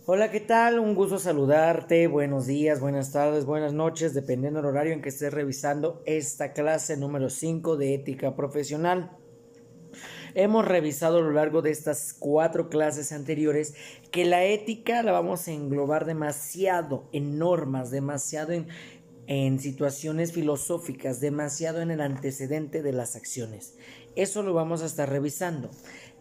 Hola, ¿qué tal? Un gusto saludarte. Buenos días, buenas tardes, buenas noches, dependiendo del horario en que estés revisando esta clase número 5 de ética profesional. Hemos revisado a lo largo de estas 4 clases anteriores que la ética la vamos a englobar demasiado en normas, demasiado en situaciones filosóficas, demasiado en el antecedente de las acciones. Eso lo vamos a estar revisando.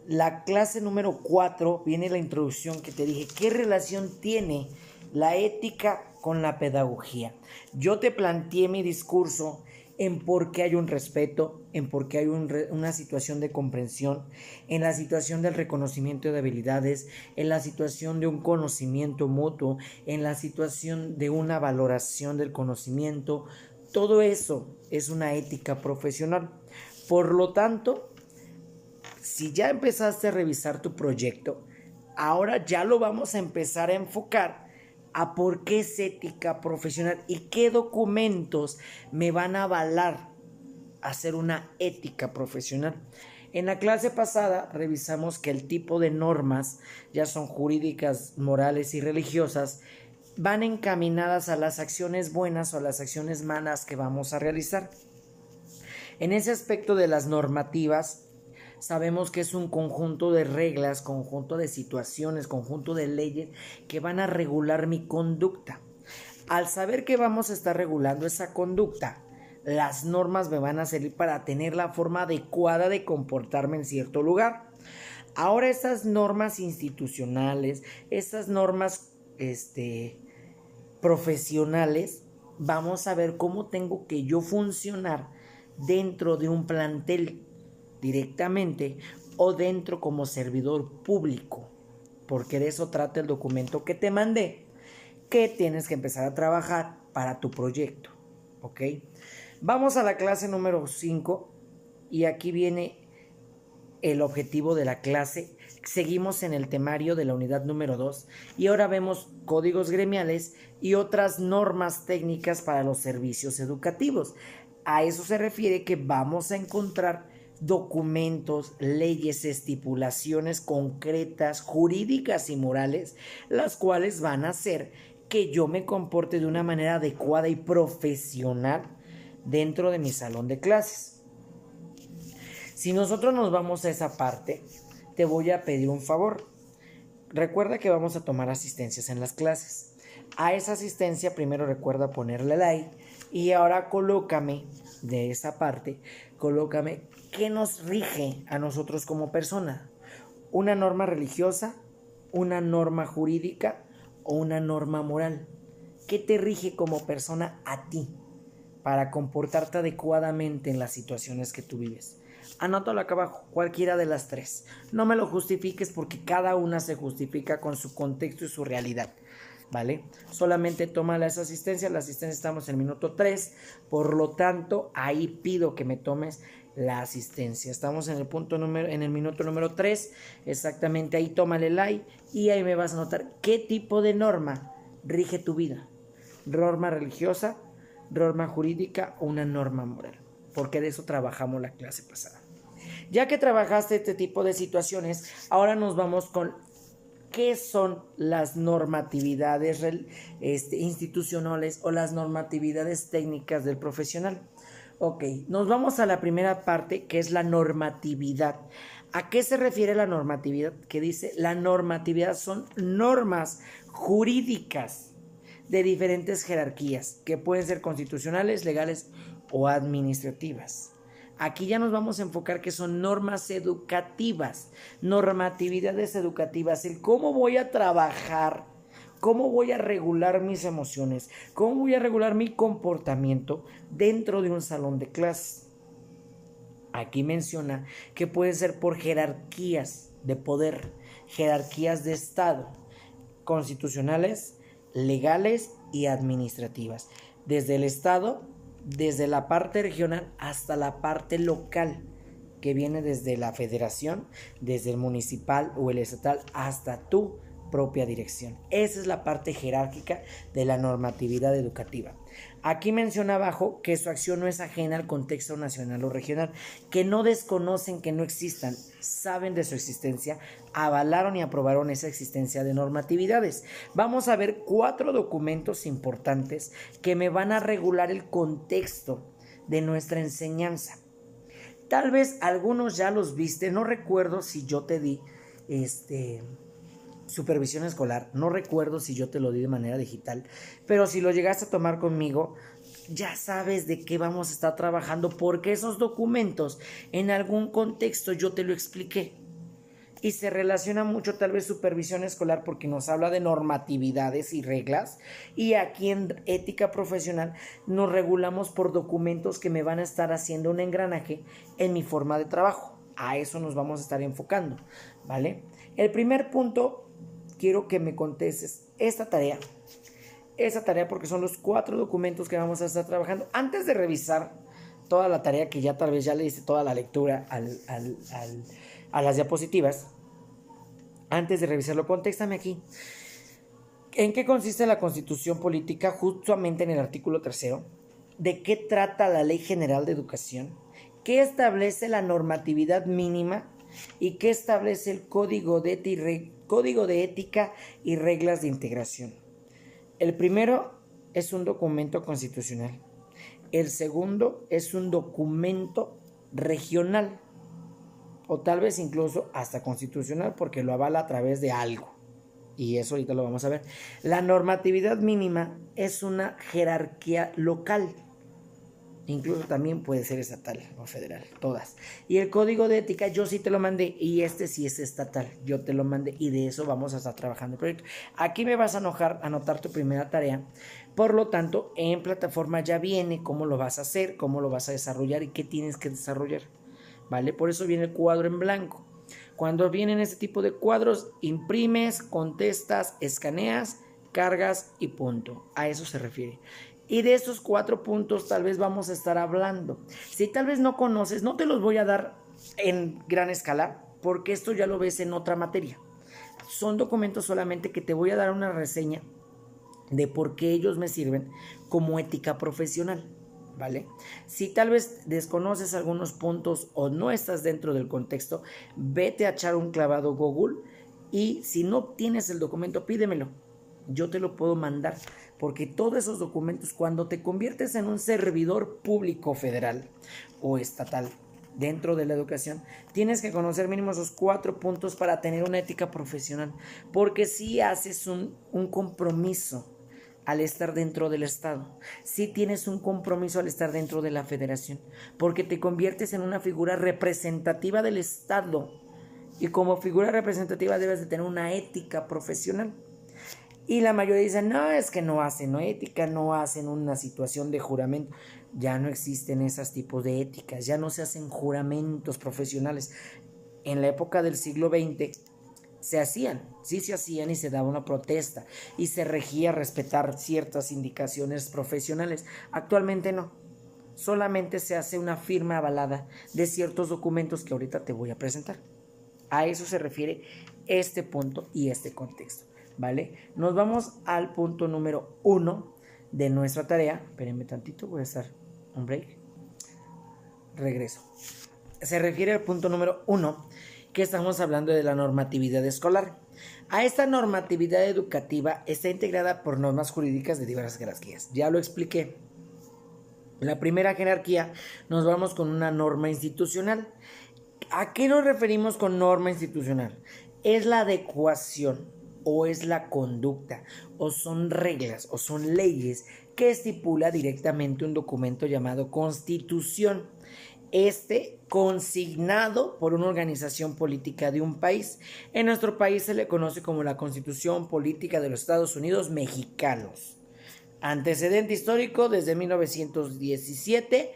La clase número 4 viene la introducción que te dije. ¿Qué relación tiene la ética con la pedagogía? Yo te planteé mi discurso en por qué hay un respeto, en por qué hay una situación de comprensión, en la situación del reconocimiento de habilidades, en la situación de un conocimiento mutuo, en la situación de una valoración del conocimiento. Todo eso es una ética profesional. Por lo tanto, si ya empezaste a revisar tu proyecto, ahora ya lo vamos a empezar a enfocar a por qué es ética profesional y qué documentos me van a avalar a hacer una ética profesional. En la clase pasada revisamos que el tipo de normas, ya son jurídicas, morales y religiosas, van encaminadas a las acciones buenas o a las acciones malas que vamos a realizar. En ese aspecto de las normativas, sabemos que es un conjunto de reglas, conjunto de situaciones, conjunto de leyes que van a regular mi conducta. Al saber que vamos a estar regulando esa conducta, las normas me van a servir para tener la forma adecuada de comportarme en cierto lugar. Ahora esas normas institucionales, esas normas profesionales, vamos a ver cómo tengo que yo funcionar dentro de un plantel directamente o dentro como servidor público, porque de eso trata el documento que te mandé, que tienes que empezar a trabajar para tu proyecto, ¿ok? Vamos a la clase número 5 y aquí viene el objetivo de la clase. Seguimos en el temario de la unidad número 2 y ahora vemos códigos gremiales y otras normas técnicas para los servicios educativos. A eso se refiere que vamos a encontrar documentos, leyes, estipulaciones concretas, jurídicas y morales, las cuales van a hacer que yo me comporte de una manera adecuada y profesional dentro de mi salón de clases. Si nosotros nos vamos a esa parte, te voy a pedir un favor. Recuerda que vamos a tomar asistencias en las clases. A esa asistencia primero recuerda ponerle like y ahora colócame de esa parte, colócame qué nos rige a nosotros como persona. Una norma religiosa, una norma jurídica o una norma moral. ¿Qué te rige como persona a ti para comportarte adecuadamente en las situaciones que tú vives? Anótalo acá abajo, cualquiera de las tres. No me lo justifiques porque cada una se justifica con su contexto y su realidad, ¿vale? Solamente toma la asistencia estamos en el minuto 3, por lo tanto, ahí pido que me tomes la asistencia. Estamos en el minuto número 3, exactamente ahí tómale like y ahí me vas a notar qué tipo de norma rige tu vida. Norma religiosa, norma jurídica o una norma moral, porque de eso trabajamos la clase pasada. Ya que trabajaste este tipo de situaciones, ahora nos vamos con qué son las normatividades institucionales o las normatividades técnicas del profesional. Ok, nos vamos a la primera parte, que es la normatividad. ¿A qué se refiere la normatividad? Que dice, la normatividad son normas jurídicas de diferentes jerarquías, que pueden ser constitucionales, legales o administrativas. Aquí ya nos vamos a enfocar que son normas educativas, normatividades educativas, el cómo voy a trabajar, cómo voy a regular mis emociones, cómo voy a regular mi comportamiento dentro de un salón de clases. Aquí menciona que puede ser por jerarquías de poder, jerarquías de Estado, constitucionales, legales y administrativas. Desde el Estado, desde la parte regional hasta la parte local, que viene desde la federación, desde el municipal o el estatal hasta tu propia dirección. Esa es la parte jerárquica de la normatividad educativa. Aquí menciona abajo que su acción no es ajena al contexto nacional o regional, que no desconocen que no existan, saben de su existencia, avalaron y aprobaron esa existencia de normatividades. Vamos a ver 4 documentos importantes que me van a regular el contexto de nuestra enseñanza. Tal vez algunos ya los viste, no recuerdo si yo te di supervisión escolar, no recuerdo si yo te lo di de manera digital, pero si lo llegaste a tomar conmigo, ya sabes de qué vamos a estar trabajando, porque esos documentos en algún contexto yo te lo expliqué. Y se relaciona mucho tal vez supervisión escolar porque nos habla de normatividades y reglas, y aquí en ética profesional nos regulamos por documentos que me van a estar haciendo un engranaje en mi forma de trabajo. A eso nos vamos a estar enfocando, ¿vale? El primer punto, quiero que me contestes esta tarea porque son los 4 documentos que vamos a estar trabajando. Antes de revisar toda la tarea, que ya tal vez ya le hice toda la lectura a las diapositivas, antes de revisarlo, contéstame aquí. ¿En qué consiste la Constitución Política? Justamente en el artículo 3. ¿De qué trata la Ley General de Educación? ¿Qué establece la normatividad mínima? ¿Y qué establece el Código de Ética y Reglas de Integración? El primero es un documento constitucional. El segundo es un documento regional, o tal vez incluso hasta constitucional, porque lo avala a través de algo. Y eso ahorita lo vamos a ver. La normatividad mínima es una jerarquía local. Incluso también puede ser estatal o federal, todas. Y el código de ética yo sí te lo mandé, y este sí es estatal, yo te lo mandé, y de eso vamos a estar trabajando el proyecto. Aquí me vas a anotar tu primera tarea. Por lo tanto, en plataforma ya viene cómo lo vas a hacer, cómo lo vas a desarrollar y qué tienes que desarrollar, ¿vale? Por eso viene el cuadro en blanco. Cuando vienen este tipo de cuadros, imprimes, contestas, escaneas, cargas y punto. A eso se refiere. Y de estos 4 puntos tal vez vamos a estar hablando. Si tal vez no conoces, no te los voy a dar en gran escala, porque esto ya lo ves en otra materia. Son documentos solamente que te voy a dar una reseña de por qué ellos me sirven como ética profesional, ¿vale? Si tal vez desconoces algunos puntos o no estás dentro del contexto, vete a echar un clavado Google, y si no tienes el documento, pídemelo. Yo te lo puedo mandar, porque todos esos documentos, cuando te conviertes en un servidor público federal o estatal dentro de la educación, tienes que conocer mínimo esos 4 puntos para tener una ética profesional, porque si haces un compromiso al estar dentro del Estado, si tienes un compromiso al estar dentro de la federación, porque te conviertes en una figura representativa del Estado, y como figura representativa debes de tener una ética profesional. Y la mayoría dicen, no, es que no hacen ética, no hacen una situación de juramento. Ya no existen esos tipos de éticas, ya no se hacen juramentos profesionales. En la época del siglo XX se hacían y se daba una protesta y se regía a respetar ciertas indicaciones profesionales. Actualmente no, solamente se hace una firma avalada de ciertos documentos que ahorita te voy a presentar. A eso se refiere este punto y este contexto, ¿vale? Nos vamos al punto número 1 de nuestra tarea. Espérenme tantito, voy a hacer un break. Regreso. Se refiere al punto número 1, que estamos hablando de la normatividad escolar. A esta normatividad educativa está integrada por normas jurídicas de diversas jerarquías. Ya lo expliqué. La primera jerarquía, nos vamos con una norma institucional. ¿A qué nos referimos con norma institucional? Es la adecuación, o es la conducta, o son reglas, o son leyes que estipula directamente un documento llamado Constitución. Consignado por una organización política de un país. En nuestro país se le conoce como la Constitución Política de los Estados Unidos Mexicanos. Antecedente histórico desde 1917,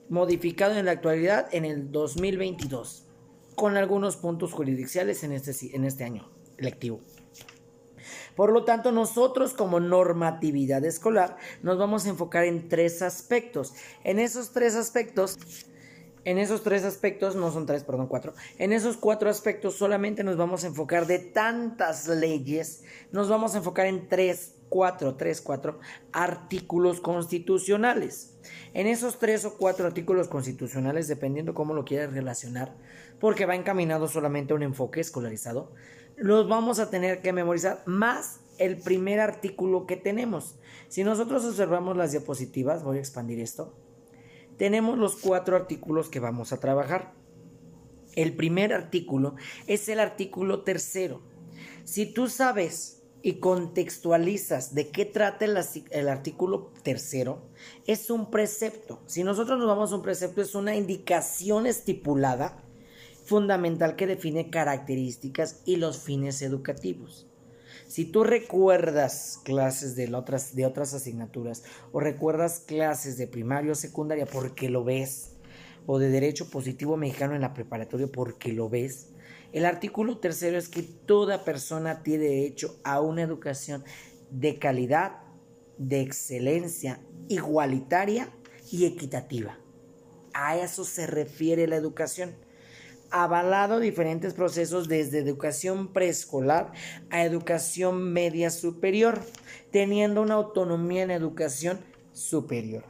modificado en la actualidad en el 2022, con algunos puntos jurisdiccionales en este año lectivo. Por lo tanto, nosotros como normatividad escolar nos vamos a enfocar en 3 aspectos. En esos 3 aspectos, En esos 3 aspectos, no son 3, perdón, 4. En esos 4 aspectos solamente nos vamos a enfocar de tantas leyes, nos vamos a enfocar en 4 artículos constitucionales. En esos 3 o 4 artículos constitucionales, dependiendo cómo lo quieras relacionar, porque va encaminado solamente a un enfoque escolarizado, los vamos a tener que memorizar más el primer artículo que tenemos. Si nosotros observamos las diapositivas, voy a expandir esto, tenemos los 4 artículos que vamos a trabajar. El primer artículo es el artículo 3. Si tú sabes y contextualizas de qué trata el artículo 3, es un precepto. Si nosotros nos vamos a un precepto, es una indicación estipulada fundamental que define características y los fines educativos. Si tú recuerdas clases de otras asignaturas o recuerdas clases de primaria o secundaria porque lo ves, o de Derecho Positivo Mexicano en la preparatoria porque lo ves, el artículo 3 es que toda persona tiene derecho a una educación de calidad, de excelencia, igualitaria y equitativa. A eso se refiere la educación. Avalado diferentes procesos desde educación preescolar a educación media superior, teniendo una autonomía en educación superior.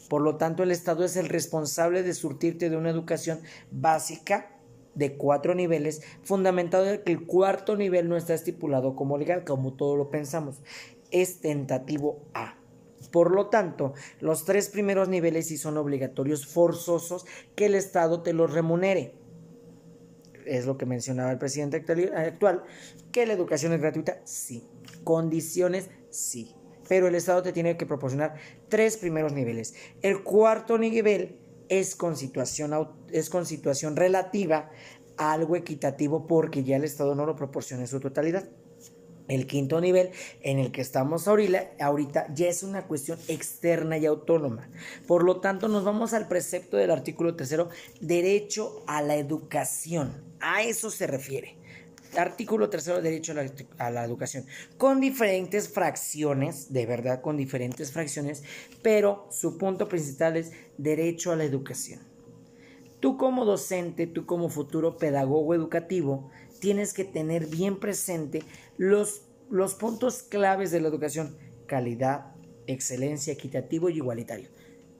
Por lo tanto, el Estado es el responsable de surtirte de una educación básica de 4 niveles, fundamentado en que el 4.º nivel no está estipulado como legal, como todos lo pensamos, es tentativo A. Por lo tanto, los 3 primeros niveles sí son obligatorios, forzosos, que el Estado te los remunere. Es lo que mencionaba el presidente actual, que la educación es gratuita, sí. Condiciones, sí. Pero el Estado te tiene que proporcionar 3 primeros niveles. El 4.º nivel es con situación relativa a algo equitativo porque ya el Estado no lo proporciona en su totalidad. El 5.º nivel en el que estamos ahorita ya es una cuestión externa y autónoma. Por lo tanto, nos vamos al precepto del artículo 3, derecho a la educación. A eso se refiere. Artículo 3, derecho a la educación. Con diferentes fracciones, de verdad, con diferentes fracciones, pero su punto principal es derecho a la educación. Tú como docente, tú como futuro pedagogo educativo, tienes que tener bien presente los puntos claves de la educación: calidad, excelencia, equitativo y igualitario.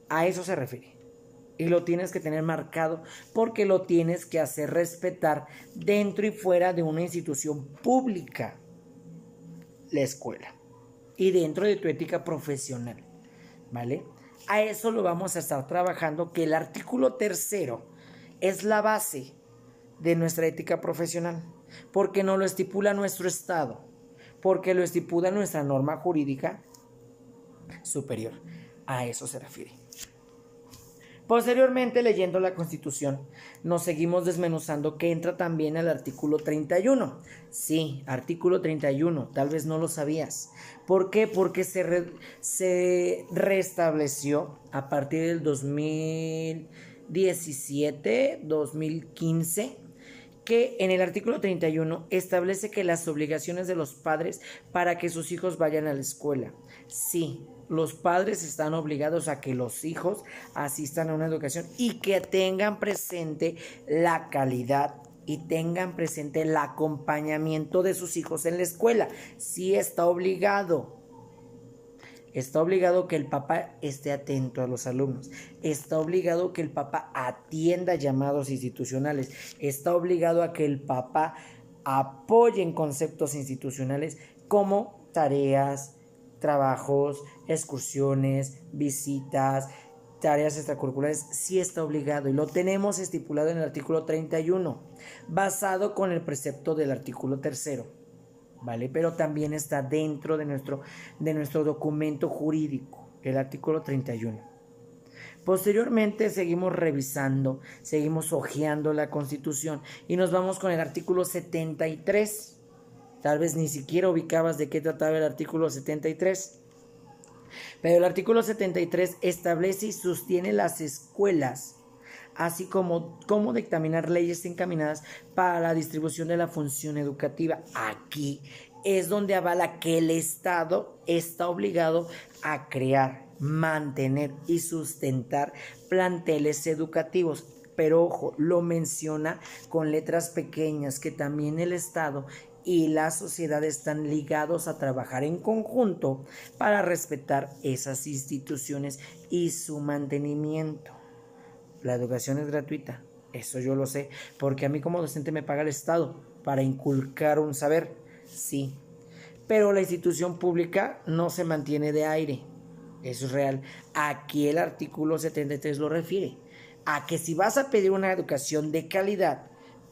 A eso se refiere. Y lo tienes que tener marcado porque lo tienes que hacer respetar dentro y fuera de una institución pública, la escuela, y dentro de tu ética profesional, ¿vale? A eso lo vamos a estar trabajando, que el artículo 3 es la base de nuestra ética profesional, porque nos lo estipula nuestro Estado, porque lo estipula nuestra norma jurídica superior. A eso se refiere. Posteriormente, leyendo la Constitución, nos seguimos desmenuzando que entra también al artículo 31. Sí, artículo 31, tal vez no lo sabías. ¿Por qué? Porque se restableció a partir del 2017, 2015, que en el artículo 31 establece que las obligaciones de los padres para que sus hijos vayan a la escuela. Sí, los padres están obligados a que los hijos asistan a una educación y que tengan presente la calidad y tengan presente el acompañamiento de sus hijos en la escuela. Sí, está obligado. Está obligado que el papá esté atento a los alumnos. Está obligado que el papá atienda llamados institucionales. Está obligado a que el papá apoye en conceptos institucionales como tareas, trabajos, excursiones, visitas, tareas extracurriculares. Sí está obligado y lo tenemos estipulado en el artículo 31, basado con el precepto del artículo 3. ¿Vale? Pero también está dentro de nuestro documento jurídico, el artículo 31. Posteriormente seguimos revisando, seguimos hojeando la Constitución y nos vamos con el artículo 73. Tal vez ni siquiera ubicabas de qué trataba el artículo 73. Pero el artículo 73 establece y sostiene las escuelas, así como cómo dictaminar leyes encaminadas para la distribución de la función educativa. Aquí es donde avala que el Estado está obligado a crear, mantener y sustentar planteles educativos. pero ojo, lo menciona con letras pequeñas, que también el Estado y la sociedad están ligados a trabajar en conjunto para respetar esas instituciones y su mantenimiento. La educación es gratuita, eso yo lo sé, porque a mí como docente me paga el Estado para inculcar un saber, sí, pero la institución pública no se mantiene de aire, eso es real. Aquí el artículo 73 lo refiere a que si vas a pedir una educación de calidad,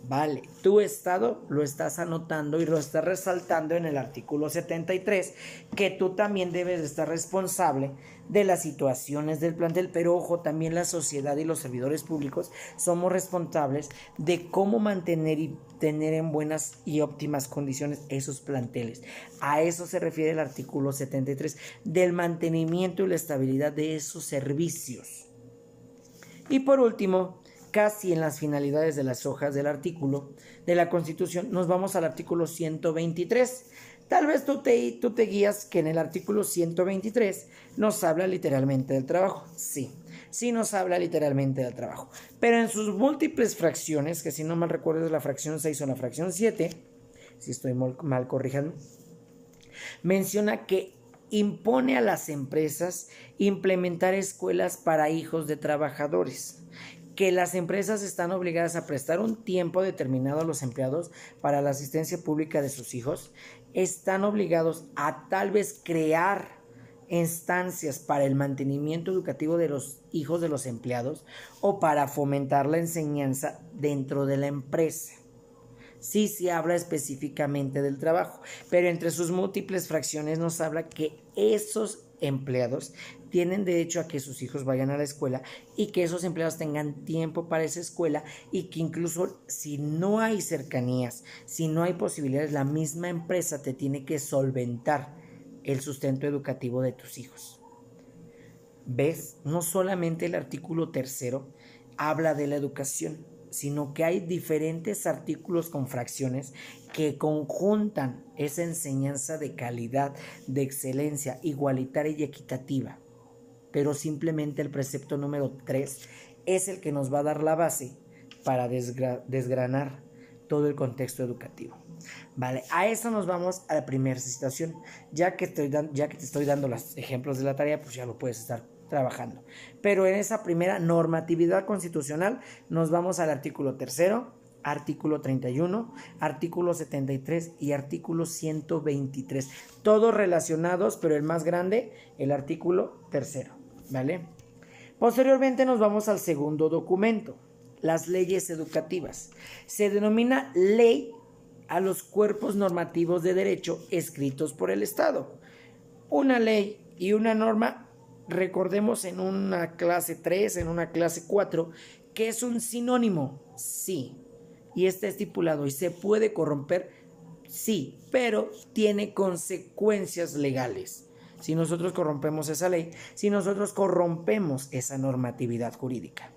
vale, tu Estado lo estás anotando y lo estás resaltando en el artículo 73, que tú también debes estar responsable de las situaciones del plantel, pero ojo, también la sociedad y los servidores públicos somos responsables de cómo mantener y tener en buenas y óptimas condiciones esos planteles. A eso se refiere el artículo 73, del mantenimiento y la estabilidad de esos servicios. Y por último, casi en las finalidades de las hojas del artículo de la Constitución, nos vamos al artículo 123. Tal vez tú te guías que en el artículo 123 nos habla literalmente del trabajo. Sí nos habla literalmente del trabajo. Pero en sus múltiples fracciones, que si no mal recuerdo es la fracción 6 o la fracción 7, si estoy mal corrigiendo, menciona que impone a las empresas implementar escuelas para hijos de trabajadores, que las empresas están obligadas a prestar un tiempo determinado a los empleados para la asistencia pública de sus hijos, están obligados a tal vez crear instancias para el mantenimiento educativo de los hijos de los empleados o para fomentar la enseñanza dentro de la empresa. Sí se habla específicamente del trabajo, pero entre sus múltiples fracciones nos habla que esos empleados tienen derecho a que sus hijos vayan a la escuela y que esos empleados tengan tiempo para esa escuela y que incluso si no hay cercanías, si no hay posibilidades, la misma empresa te tiene que solventar el sustento educativo de tus hijos. ¿Ves? No solamente el artículo 3 habla de la educación, sino que hay diferentes artículos con fracciones que conjuntan esa enseñanza de calidad, de excelencia, igualitaria y equitativa. Pero simplemente el precepto número 3 es el que nos va a dar la base para desgranar todo el contexto educativo. Vale, a eso nos vamos a la primera situación. Ya que te estoy dando los ejemplos de la tarea, pues ya lo puedes estar trabajando. Pero en esa primera normatividad constitucional nos vamos al artículo 3, artículo 31, artículo 73 y artículo 123. Todos relacionados, pero el más grande, el artículo 3, ¿vale? Posteriormente nos vamos al segundo documento, las leyes educativas. Se denomina ley a los cuerpos normativos de derecho escritos por el Estado. Una ley y una norma, recordemos en una clase 3, en una clase 4, que es un sinónimo, sí, y está estipulado y se puede corromper, sí, pero tiene consecuencias legales. Si nosotros corrompemos esa ley, si nosotros corrompemos esa normatividad jurídica.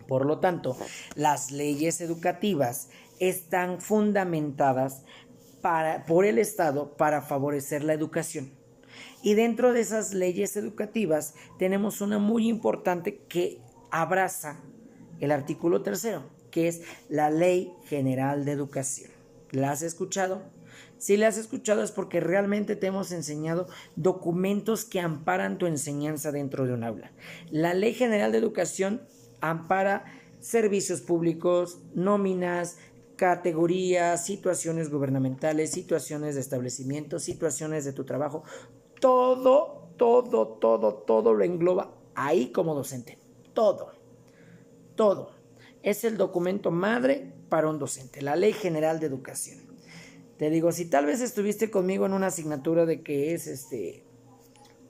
Por lo tanto, las leyes educativas están fundamentadas por el Estado para favorecer la educación. Y dentro de esas leyes educativas tenemos una muy importante que abraza el artículo 3, que es la Ley General de Educación. ¿La has escuchado? Si la has escuchado es porque realmente te hemos enseñado documentos que amparan tu enseñanza dentro de un aula. La Ley General de Educación ampara servicios públicos, nóminas, categorías, situaciones gubernamentales, situaciones de establecimiento, situaciones de tu trabajo. Todo lo engloba ahí como docente. Todo. Es el documento madre para un docente, la Ley General de Educación. Te digo, si tal vez estuviste conmigo en una asignatura de que es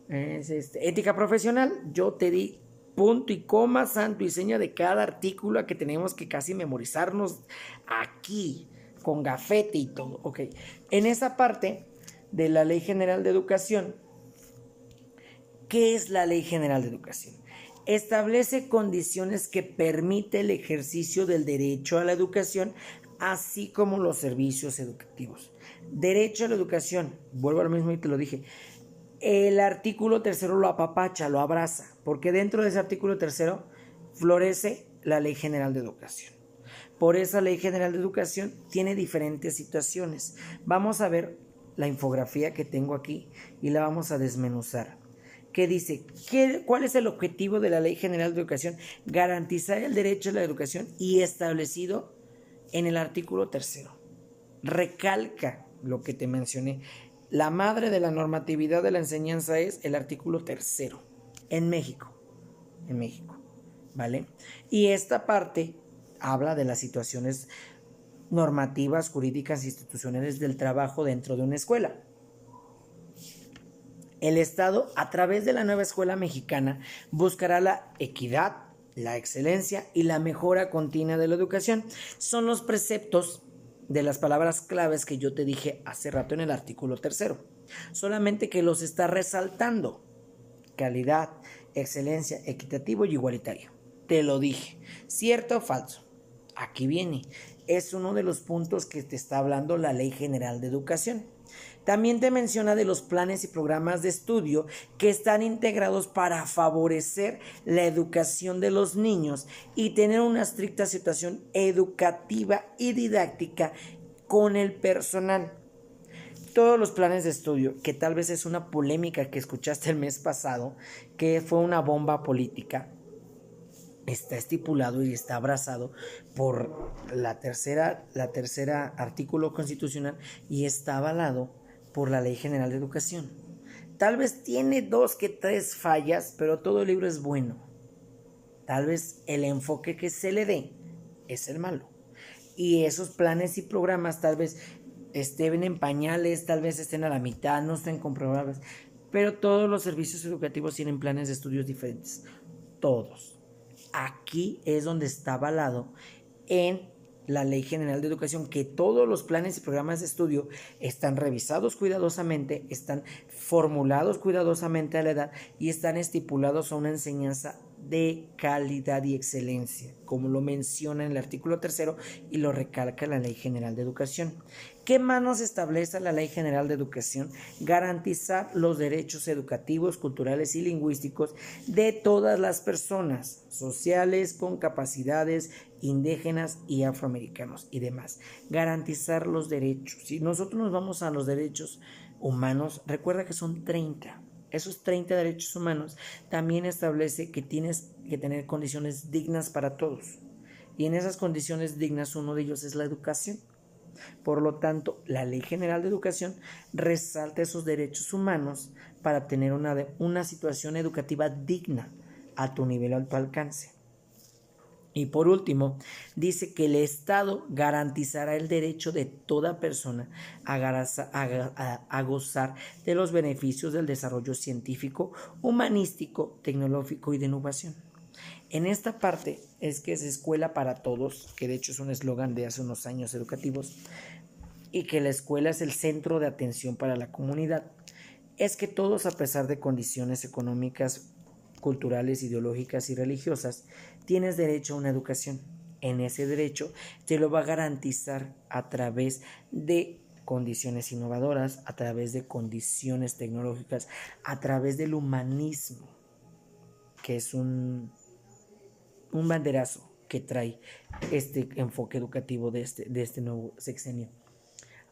ética profesional, yo te di punto y coma, santo y seña de cada artículo que tenemos que casi memorizarnos aquí, con gafete y todo. Ok, en esa parte de la Ley General de Educación, ¿qué es la Ley General de Educación? Establece condiciones que permite el ejercicio del derecho a la educación, así como los servicios educativos. Derecho a la educación, vuelvo a lo mismo y te lo dije, el artículo 3 lo apapacha, lo abraza, porque dentro de ese artículo 3 florece la Ley General de Educación. Por esa Ley General de Educación tiene diferentes situaciones. Vamos a ver la infografía que tengo aquí y la vamos a desmenuzar. Que dice, ¿cuál es el objetivo de la Ley General de Educación? Garantizar el derecho a la educación y establecido en el artículo 3. Recalca lo que te mencioné. La madre de la normatividad de la enseñanza es el artículo 3 en México, ¿vale? Y esta parte habla de las situaciones normativas, jurídicas, institucionales del trabajo dentro de una escuela. El Estado, a través de la nueva escuela mexicana, buscará la equidad, la excelencia y la mejora continua de la educación. Son los preceptos de las palabras claves que yo te dije hace rato en el artículo 3. Solamente que los está resaltando. Calidad, excelencia, equitativo y igualitario. Te lo dije. ¿Cierto o falso? Aquí viene. Es uno de los puntos que te está hablando la Ley General de Educación. También te menciona de los planes y programas de estudio que están integrados para favorecer la educación de los niños y tener una estricta situación educativa y didáctica con el personal. Todos los planes de estudio, que tal vez es una polémica que escuchaste el mes pasado, que fue una bomba política, está estipulado y está abrazado por la tercera artículo constitucional y está avalado por la Ley General de Educación. Tal vez tiene 2 que 3 fallas, pero todo el libro es bueno. Tal vez el enfoque que se le dé es el malo. Y esos planes y programas tal vez estén en pañales, tal vez estén a la mitad, no estén comprobables, pero todos los servicios educativos tienen planes de estudios diferentes. Todos. Aquí es donde está avalado en la Ley General de Educación que todos los planes y programas de estudio están revisados cuidadosamente, están formulados cuidadosamente a la edad y están estipulados a una enseñanza de calidad y excelencia, como lo menciona en el artículo 3 y lo recalca la Ley General de Educación. ¿Qué más nos establece la Ley General de Educación? Garantizar los derechos educativos, culturales y lingüísticos de todas las personas sociales con capacidades, indígenas y afroamericanos y demás. Garantizar los derechos. Si nosotros nos vamos a los derechos humanos, recuerda que son 30. Esos 30 derechos humanos también establece que tienes que tener condiciones dignas para todos. Y en esas condiciones dignas uno de ellos es la educación. Por lo tanto, la Ley General de Educación resalta esos derechos humanos para tener una situación educativa digna a tu nivel, a tu alcance. Y por último, dice que el Estado garantizará el derecho de toda persona a gozar de los beneficios del desarrollo científico, humanístico, tecnológico y de innovación. En esta parte es que es escuela para todos, que de hecho es un eslogan de hace unos años educativos, y que la escuela es el centro de atención para la comunidad. Es que todos, a pesar de condiciones económicas, culturales, ideológicas y religiosas, tienes derecho a una educación. En ese derecho te lo va a garantizar a través de condiciones innovadoras, a través de condiciones tecnológicas, a través del humanismo, que es un banderazo que trae este enfoque educativo de este nuevo sexenio.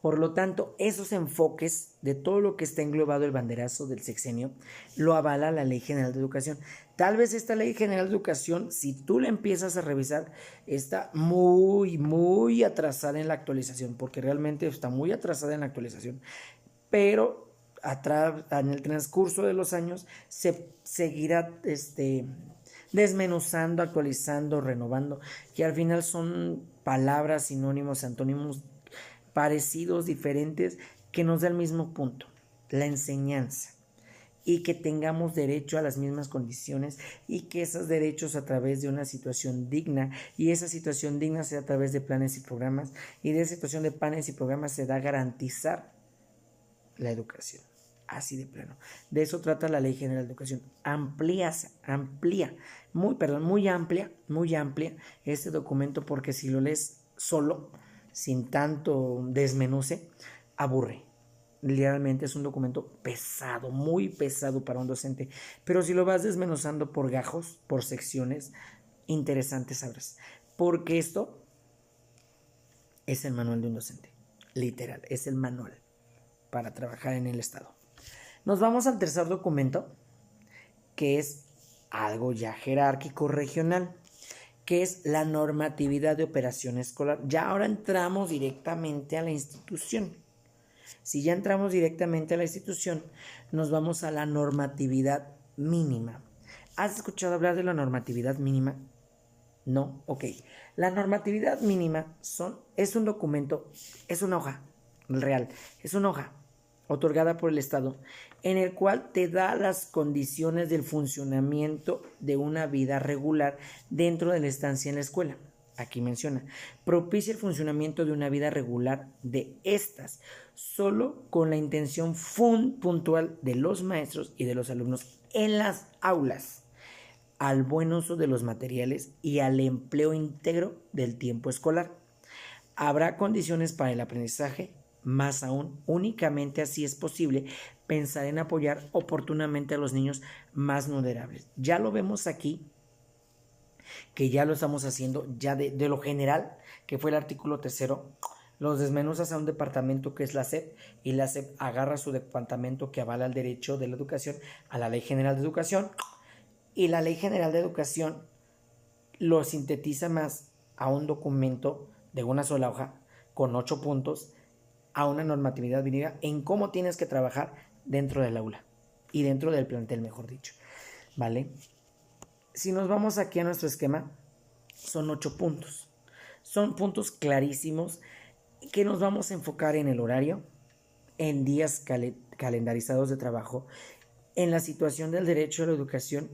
Por lo tanto, esos enfoques de todo lo que está englobado el banderazo del sexenio lo avala la Ley General de Educación. Tal vez esta Ley General de Educación, si tú la empiezas a revisar, está muy atrasada en la actualización, porque realmente está muy atrasada en la actualización. Pero en el transcurso de los años se seguirá desmenuzando, actualizando, renovando, que al final son palabras, sinónimos, antónimos parecidos, diferentes, que nos da el mismo punto, la enseñanza, y que tengamos derecho a las mismas condiciones y que esos derechos a través de una situación digna, y esa situación digna sea a través de planes y programas, y de esa situación de planes y programas se da a garantizar la educación, así de plano. De eso trata la Ley General de Educación. Muy amplia este documento, porque si lo lees solo, sin tanto desmenuce, aburre. Realmente es un documento pesado, muy pesado para un docente, pero si lo vas desmenuzando por gajos, por secciones, interesante sabrás, porque esto es el manual de un docente, literal, es el manual para trabajar en el Estado. Nos vamos al tercer documento, que es algo ya jerárquico regional, que es la normatividad de operación escolar. Ya ahora entramos directamente a la institución. Si ya entramos directamente a la institución, nos vamos a la normatividad mínima. ¿Has escuchado hablar de la normatividad mínima? No, ok. La normatividad mínima es un documento, es una hoja real, es una hoja otorgada por el Estado en el cual te da las condiciones del funcionamiento de una vida regular dentro de la estancia en la escuela. Aquí menciona, propicia el funcionamiento de una vida regular de estas, solo con la intención puntual de los maestros y de los alumnos en las aulas, al buen uso de los materiales y al empleo íntegro del tiempo escolar. Habrá condiciones para el aprendizaje, más aún, únicamente así es posible pensar en apoyar oportunamente a los niños más vulnerables. Ya lo vemos aquí, que ya lo estamos haciendo, ya de lo general, que fue el artículo 3, los desmenuzas a un departamento que es la SEP, y la SEP agarra su departamento que avala el derecho de la educación a la Ley General de Educación, y la Ley General de Educación lo sintetiza más a un documento de una sola hoja con 8 puntos, a una normatividad mínima en cómo tienes que trabajar dentro del aula y dentro del plantel, mejor dicho, ¿vale? Si nos vamos aquí a nuestro esquema, son 8 puntos. Son puntos clarísimos que nos vamos a enfocar en el horario, en días calendarizados de trabajo, en la situación del derecho a la educación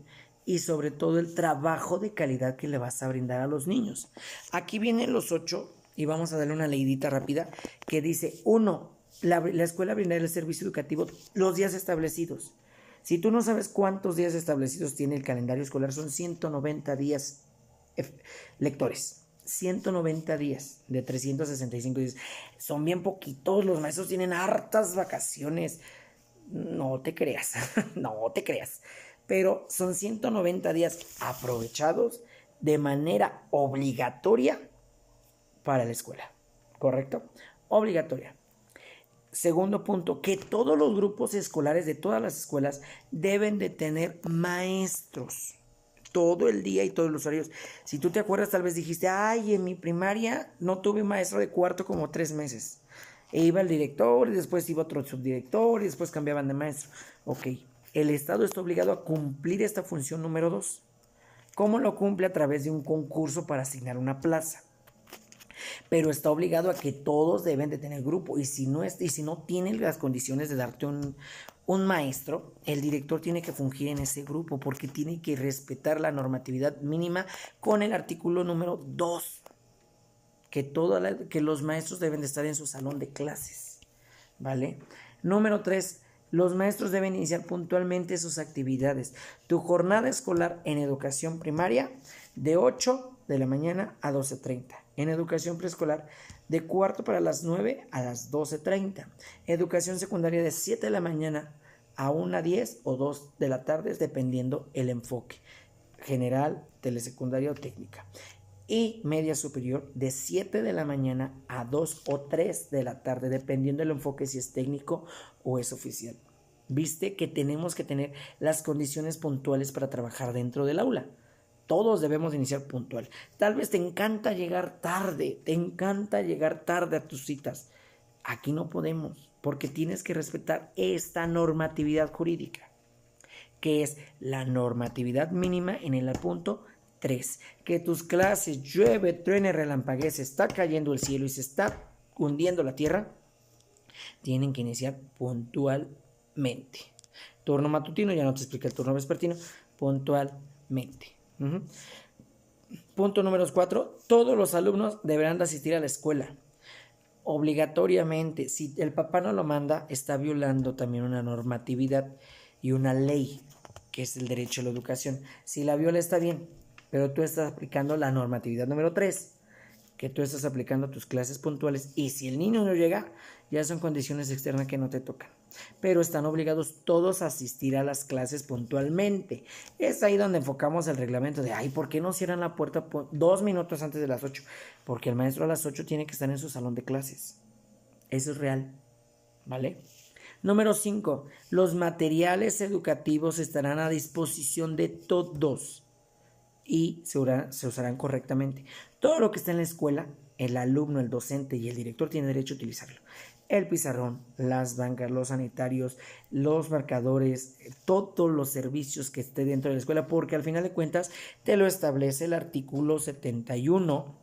y sobre todo el trabajo de calidad que le vas a brindar a los niños. Aquí vienen los 8 y vamos a darle una leidita rápida que dice: 1. La escuela brindará el servicio educativo los días establecidos. Si tú no sabes cuántos días establecidos tiene el calendario escolar, son 190 días lectores. 190 días de 365 días. Son bien poquitos, los maestros tienen hartas vacaciones. No te creas, no te creas. Pero son 190 días aprovechados de manera obligatoria para la escuela, ¿correcto? Obligatoria. Segundo punto, que todos los grupos escolares de todas las escuelas deben de tener maestros todo el día y todos los horarios. Si tú te acuerdas, tal vez dijiste: ay, en mi primaria no tuve maestro de cuarto como 3 meses. E iba el director y después iba otro subdirector y después cambiaban de maestro. Ok, el Estado está obligado a cumplir esta función número 2. ¿Cómo lo cumple? A través de un concurso para asignar una plaza. Pero está obligado a que todos deben de tener grupo, y si no tienen las condiciones de darte un maestro, el director tiene que fungir en ese grupo porque tiene que respetar la normatividad mínima con el artículo número 2, que los maestros deben de estar en su salón de clases, ¿vale? Número 3, los maestros deben iniciar puntualmente sus actividades. Tu jornada escolar en educación primaria de 8 de la mañana a 12:30. En educación preescolar de cuarto para las 9 a las 12:30. Educación secundaria de 7 de la mañana a 1:10 o 2 de la tarde, dependiendo el enfoque, general, telesecundaria o técnica. Y media superior de 7 de la mañana a 2 o 3 de la tarde, dependiendo del enfoque, si es técnico o es oficial. Viste que tenemos que tener las condiciones puntuales para trabajar dentro del aula. Todos debemos iniciar puntual. Tal vez te encanta llegar tarde a tus citas. Aquí no podemos, porque tienes que respetar esta normatividad jurídica, que es la normatividad mínima en el punto 3. Que tus clases llueve, truene, relampaguee, se está cayendo el cielo y se está hundiendo la tierra, tienen que iniciar puntualmente. Turno matutino, ya no te explica el turno vespertino, puntualmente. Punto número 4, todos los alumnos deberán de asistir a la escuela obligatoriamente. Si el papá no lo manda, está violando también una normatividad y una ley, que es el derecho a la educación. Si la viola, está bien, pero tú estás aplicando la normatividad número 3, que tú estás aplicando tus clases puntuales, y si el niño no llega, ya son condiciones externas que no te tocan. Pero están obligados todos a asistir a las clases puntualmente. Es ahí donde enfocamos el reglamento de, ay, ¿por qué no cierran la puerta 2 minutos antes de las 8? Porque el maestro a las 8 tiene que estar en su salón de clases. Eso es real, ¿vale? Número 5. Los materiales educativos estarán a disposición de todos y se usarán correctamente. Todo lo que está en la escuela, el alumno, el docente y el director tienen derecho a utilizarlo. El pizarrón, las bancas, los sanitarios, los marcadores, todos los servicios que esté dentro de la escuela, porque al final de cuentas te lo establece el artículo 71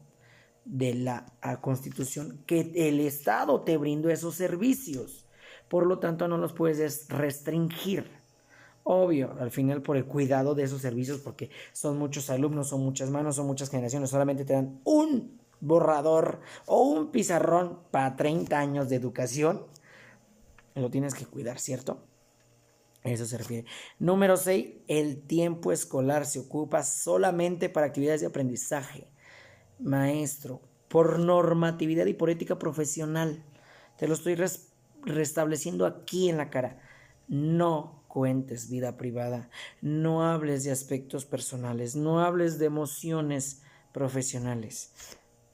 de la Constitución, que el Estado te brindó esos servicios. Por lo tanto, no los puedes restringir. Obvio, al final por el cuidado de esos servicios, porque son muchos alumnos, son muchas manos, son muchas generaciones, solamente te dan un borrador o un pizarrón para 30 años de educación, lo tienes que cuidar, ¿cierto? Eso se refiere. Número 6, el tiempo escolar se ocupa solamente para actividades de aprendizaje. Maestro, por normatividad y por ética profesional, te lo estoy restableciendo aquí en la cara. No cuentes vida privada, no hables de aspectos personales, no hables de emociones profesionales.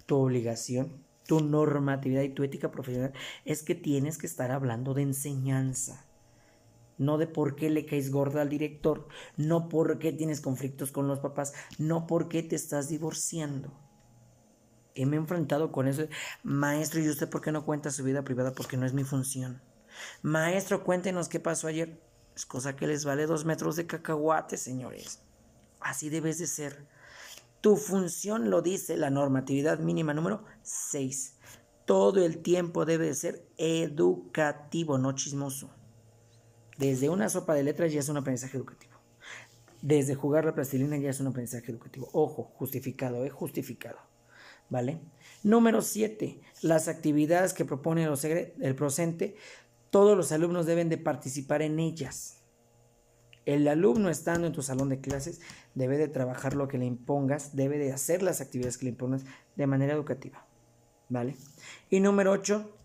Tu obligación, tu normatividad y tu ética profesional es que tienes que estar hablando de enseñanza, no de por qué le caes gorda al director, no por qué tienes conflictos con los papás, no por qué te estás divorciando. Y me he enfrentado con eso. Maestro, ¿y usted por qué no cuenta su vida privada? Porque no es mi función. Maestro, cuéntenos qué pasó ayer. Es cosa que les vale 2 metros de cacahuate, señores. Así debes de ser. Tu función lo dice la normatividad mínima número 6. Todo el tiempo debe de ser educativo, no chismoso. Desde una sopa de letras ya es un aprendizaje educativo. Desde jugar la plastilina ya es un aprendizaje educativo. Ojo, justificado, justificado. ¿Vale? Número 7. Las actividades que propone el docente, todos los alumnos deben de participar en ellas. El alumno estando en tu salón de clases debe de trabajar lo que le impongas, debe de hacer las actividades que le impongas de manera educativa, ¿vale? Y número 8,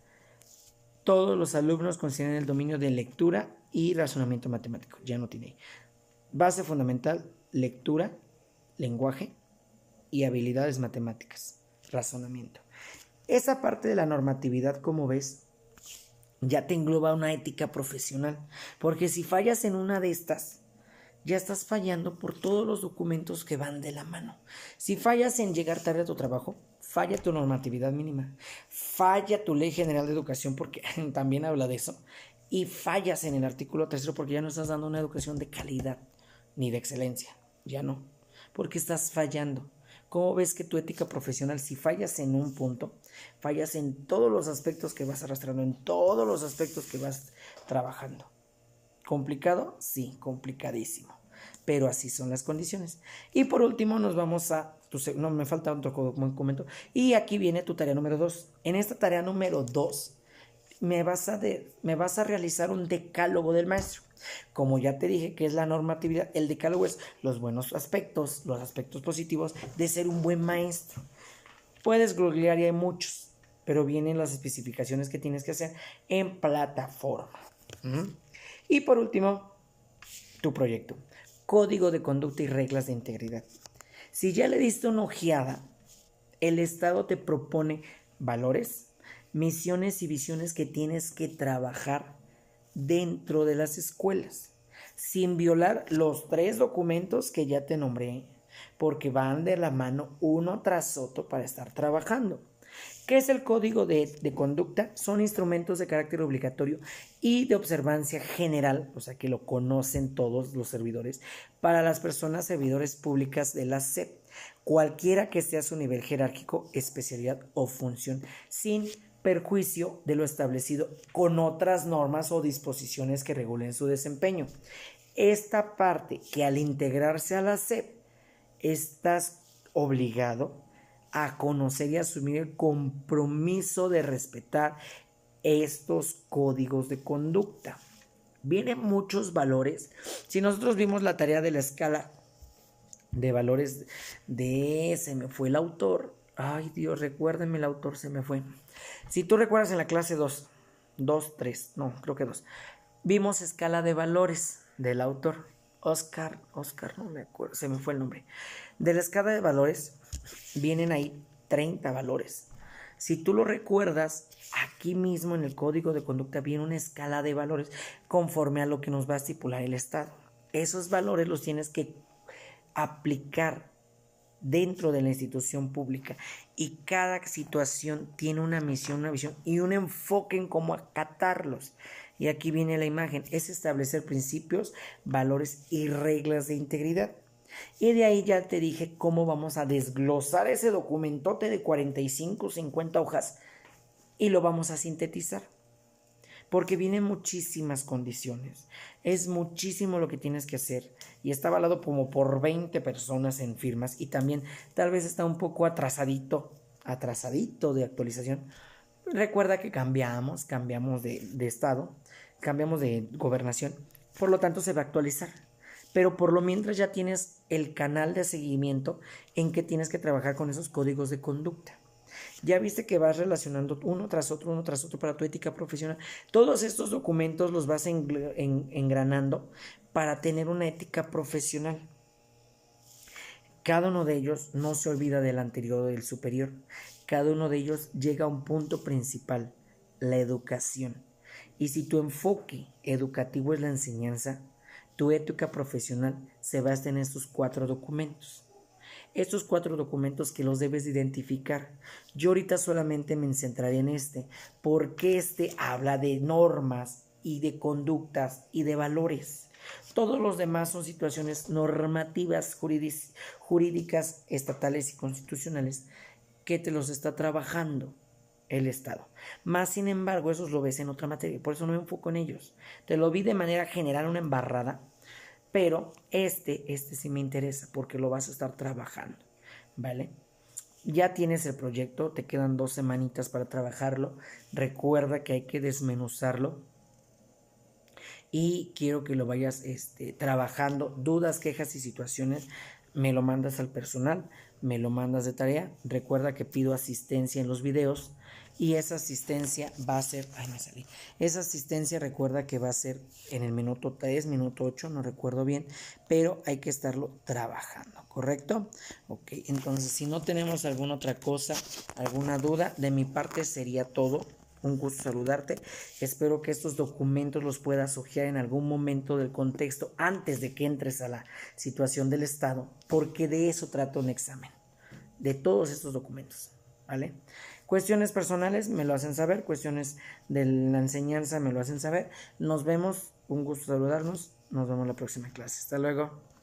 todos los alumnos consideren el dominio de lectura y razonamiento matemático. Ya no tiene. Base fundamental, lectura, lenguaje y habilidades matemáticas, razonamiento. Esa parte de la normatividad, como ves, ya te engloba una ética profesional, porque si fallas en una de estas, ya estás fallando por todos los documentos que van de la mano. Si fallas en llegar tarde a tu trabajo, falla tu normatividad mínima, falla tu Ley General de Educación, porque también habla de eso, y fallas en el artículo 3 porque ya no estás dando una educación de calidad ni de excelencia, ya no, porque estás fallando. ¿Cómo ves que tu ética profesional, si fallas en un punto, fallas en todos los aspectos que vas arrastrando, en todos los aspectos que vas trabajando? ¿Complicado? Sí, complicadísimo. Pero así son las condiciones. Y por último nos vamos a... No, me falta otro documento. Y aquí viene tu tarea número 2. En esta tarea número 2 me vas a realizar un decálogo del maestro. Como ya te dije que es la normatividad, el decálogo es los buenos aspectos, los aspectos positivos de ser un buen maestro. Puedes googlear y hay muchos, pero vienen las especificaciones que tienes que hacer en plataforma. Y por último, tu proyecto. Código de conducta y reglas de integridad. Si ya le diste una ojeada, el Estado te propone valores, misiones y visiones que tienes que trabajar dentro de las escuelas, sin violar los 3 documentos que ya te nombré, porque van de la mano uno tras otro para estar trabajando. ¿Qué es el código de conducta? Son instrumentos de carácter obligatorio y de observancia general, o sea que lo conocen todos los servidores, para las personas servidores públicas de la SEP, cualquiera que sea su nivel jerárquico, especialidad o función, sin perjuicio de lo establecido con otras normas o disposiciones que regulen su desempeño. Esta parte que al integrarse a la SEP estás obligado a conocer y asumir el compromiso de respetar estos códigos de conducta. Vienen muchos valores. Si nosotros vimos la tarea de la escala de valores se me fue el autor. Ay Dios, recuérdenme, el autor se me fue. Si tú recuerdas en la clase 2, 2, 3, no, creo que 2. Vimos escala de valores del autor, Oscar, no me acuerdo, se me fue el nombre. De la escala de valores vienen ahí 30 valores. Si tú lo recuerdas, aquí mismo en el código de conducta viene una escala de valores conforme a lo que nos va a estipular el Estado. Esos valores los tienes que aplicar dentro de la institución pública y cada situación tiene una misión, una visión y un enfoque en cómo acatarlos. Y aquí viene la imagen, es establecer principios, valores y reglas de integridad. Y de ahí ya te dije cómo vamos a desglosar ese documentote de 45, 50 hojas y lo vamos a sintetizar. Porque vienen muchísimas condiciones, es muchísimo lo que tienes que hacer y está avalado como por 20 personas en firmas y también tal vez está un poco atrasadito de actualización. Recuerda que cambiamos de estado, cambiamos de gobernación, por lo tanto se va a actualizar. Pero por lo mientras ya tienes el canal de seguimiento en que tienes que trabajar con esos códigos de conducta. Ya viste que vas relacionando uno tras otro para tu ética profesional. Todos estos documentos los vas engranando para tener una ética profesional. Cada uno de ellos no se olvida del anterior o del superior. Cada uno de ellos llega a un punto principal, la educación. Y si tu enfoque educativo es la enseñanza, tu ética profesional se basa en estos 4 documentos. Estos 4 documentos que los debes identificar. Yo ahorita solamente me centraré en este, porque este habla de normas y de conductas y de valores. Todos los demás son situaciones normativas, jurídicas, estatales y constitucionales que te los está trabajando el Estado. Más sin embargo, esos lo ves en otra materia, por eso no me enfoco en ellos. Te lo vi de manera general, una embarrada, pero este sí me interesa porque lo vas a estar trabajando, ¿vale? Ya tienes el proyecto, te quedan 2 semanitas para trabajarlo. Recuerda que hay que desmenuzarlo y quiero que lo vayas trabajando. Dudas, quejas y situaciones, me lo mandas al personal, me lo mandas de tarea. Recuerda que pido asistencia en los videos y esa asistencia va a ser, esa asistencia recuerda que va a ser en el minuto 3, minuto 8, no recuerdo bien, pero hay que estarlo trabajando, ¿correcto? Ok, entonces si no tenemos alguna otra cosa, alguna duda, de mi parte sería todo. Un gusto saludarte. Espero que estos documentos los puedas hojear en algún momento del contexto antes de que entres a la situación del Estado, porque de eso trata un examen, de todos estos documentos, ¿vale? Cuestiones personales me lo hacen saber, cuestiones de la enseñanza me lo hacen saber. Nos vemos, un gusto saludarnos, nos vemos en la próxima clase. Hasta luego.